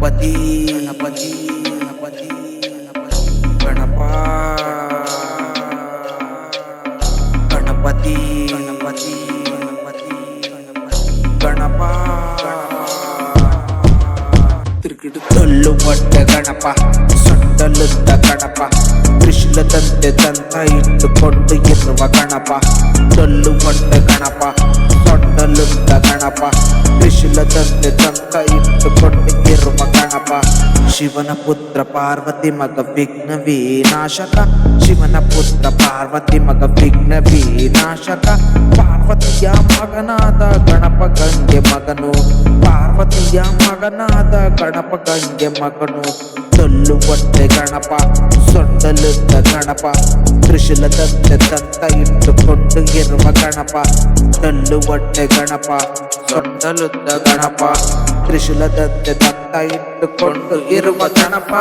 ಗಣಪತಿ ಗಣಪತಿ ಗಣಪತಿ ಗಣಪ ಗಣಪತಿ ಗಣಪತಿ ಗಣಪತಿ ಗಣಪ ತಳ್ಳುವಡ್ಡ ಗಣಪ ಸೊಂಟಲುದ್ದ ಗಣಪ ತ್ರಿಶೂಲದಂತೆ ದಂತ ಇಟ್ಟುಕೊಂಡು ಇರುವ ಗಣಪ ತಳ್ಳುವಡ್ಡ ಗಣಪ ಸೊಂಟಲುದ್ದ ಗಣಪ ತ್ರಿಶೂಲದಂತೆ ದಂತ ಇಟ್ಟುಕೊಂಡು ಇರುವ ಗಣಪ ಶಿವನ ಪುತ್ರ ಪಾರ್ವತಿ ಮಗ ವಿಘ್ನ ವಿನಾಶಕ ಶಿವನ ಪುತ್ರ ಪಾರ್ವತಿ ಮಗ ವಿಘ್ನ ವಿನಾಶಕ ಪಾರ್ವತಿಯ ಮಗನಾದ ಗಣಪ ಗಂಗೆ ಮಗನು ಪಾರ್ವತಿಯ ಮಗನಾದ ಗಣಪ ಗಂಗೆ ಮಗನು ತಳ್ಳುವಡ್ಡೆ ಗಣಪ ಸೊಂಟಲುದ್ದ ಗಣಪ ತ್ರಿಶೂಲದಂತೆ ದಂತ ಇಟ್ಟುಕೊಂಡು ಇರುವ ಗಣಪ ತಳ್ಳುವಡ್ಡೆ ಗಣಪ ಸೊಂಟಲುದ್ದ ಗಣಪ ತ್ರಿಶೂಲದಂತೆ ದಂತ ಇಟ್ಟುಕೊಂಡು ಇರುವ ಗಣಪ